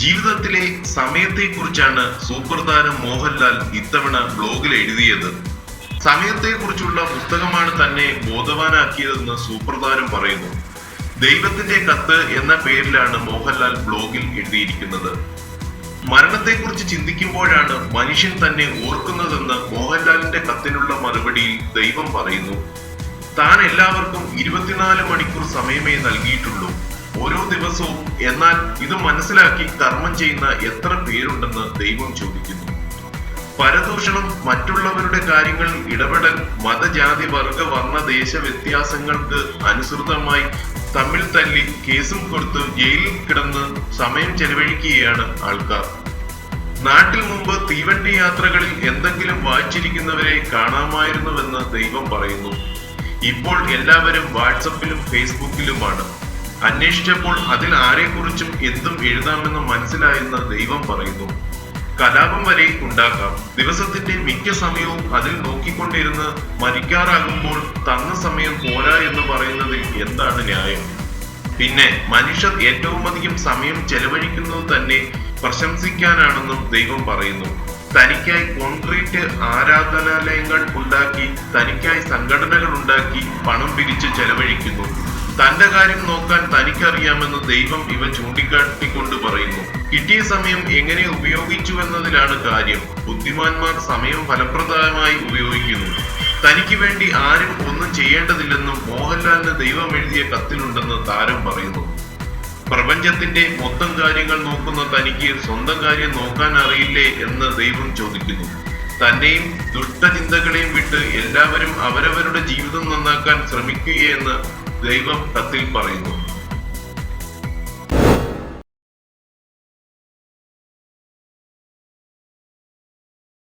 ജീവിതത്തിലെ സമയത്തെക്കുറിച്ചാണ് സൂപ്പർ താരം മോഹൻലാൽ ഇത്തവണ ബ്ലോഗിൽ എഴുതിയത്. സമയത്തെക്കുറിച്ചുള്ള പുസ്തകമാണ് തന്നെ ബോധവാനാക്കിയതെന്ന് സൂപ്പർ താരം പറയുന്നു. ദൈവത്തിന്റെ കത്ത് എന്ന പേരിലാണ് മോഹൻലാൽ ബ്ലോഗിൽ എഴുതിയിരിക്കുന്നത്. മരണത്തെക്കുറിച്ച് ചിന്തിക്കുമ്പോഴാണ് മനുഷ്യൻ തന്നെ ഓർക്കുന്നതെന്ന് മോഹൻലാലിന്റെ കത്തിനുള്ള മറുപടിയിൽ ദൈവം പറയുന്നു. താൻ എല്ലാവർക്കും 24 മണിക്കൂർ സമയമേ നൽകിയിട്ടുള്ളൂ, ഓരോ ദിവസവും. എന്നാൽ ഇത് മനസ്സിലാക്കി കർമ്മം ചെയ്യുന്ന എത്ര പേരുണ്ടെന്ന് ദൈവം ചോദിക്കുന്നു. പരദൂഷണം, മറ്റുള്ളവരുടെ കാര്യങ്ങളിൽ ഇടപെടൽ, മതജാതി വർഗ വർണ്ണ ദേശ വ്യത്യാസങ്ങൾക്ക് അനുസൃതമായി തമ്മിൽ തല്ലി കേസും കൊടുത്ത് ജയിലിൽ കിടന്ന് സമയം ചെലവഴിക്കുകയാണ് ആൾക്കാർ. നാട്ടിൽ മുമ്പ് തീവണ്ടി യാത്രകളിൽ എന്തെങ്കിലും വായിച്ചിരിക്കുന്നവരെ കാണാമായിരുന്നുവെന്ന് ദൈവം പറയുന്നു. ഇപ്പോൾ എല്ലാവരും വാട്സപ്പിലും ഫേസ്ബുക്കിലുമാണ്. അന്വേഷിച്ചപ്പോൾ അതിൽ ആരെക്കുറിച്ചും എന്തും എഴുതാമെന്ന് മനസ്സിലായെന്ന് ദൈവം പറയുന്നു. കലാപം വരെ ഉണ്ടാക്കാം. ദിവസത്തിന്റെ മിക്ക സമയവും അതിൽ നോക്കിക്കൊണ്ടിരുന്ന് മരിക്കാറാകുമ്പോൾ തന്ന സമയം പോരാ എന്ന് പറയുന്നതിൽ എന്താണ് ന്യായം? പിന്നെ മനുഷ്യർ ഏറ്റവും അധികം സമയം ചെലവഴിക്കുന്നത് തന്നെ പ്രശംസിക്കാനാണെന്നും ദൈവം പറയുന്നു. തനിക്കായി കോൺക്രീറ്റ് ആരാധനാലയങ്ങൾ ഉണ്ടാക്കി, തനിക്കായി സംഘടനകൾ ഉണ്ടാക്കി പണം പിരിച്ച് ചെലവഴിക്കുന്നു. തന്റെ കാര്യം നോക്കാൻ തനിക്കറിയാമെന്ന് ദൈവം ഇവ ചൂണ്ടിക്കാട്ടിക്കൊണ്ട് പറയുന്നു. കിട്ടിയ സമയം എങ്ങനെ ഉപയോഗിച്ചു എന്നതിലാണ് കാര്യം. ബുദ്ധിമാന്മാർ സമയം ഫലപ്രദമായി ഉപയോഗിക്കുന്നു. തനിക്ക് വേണ്ടി ആരും ഒന്നും ചെയ്യേണ്ടതില്ലെന്നും മോഹൻലാലിന് ദൈവം എഴുതിയ കത്തിലുണ്ടെന്ന് താരം പറയുന്നു. പ്രപഞ്ചത്തിന്റെ മൊത്തം കാര്യങ്ങൾ നോക്കുന്ന തനിക്ക് സ്വന്തം കാര്യം നോക്കാൻ അറിയില്ലേ എന്ന് ദൈവം ചോദിക്കുന്നു. തന്നെയും ദുഷ്ടചിന്തകളെയും വിട്ട് എല്ലാവരും അവരവരുടെ ജീവിതം നന്നാക്കാൻ ശ്രമിക്കുകയെന്ന് ദൈവം കത്തിൽ പറയുന്നു.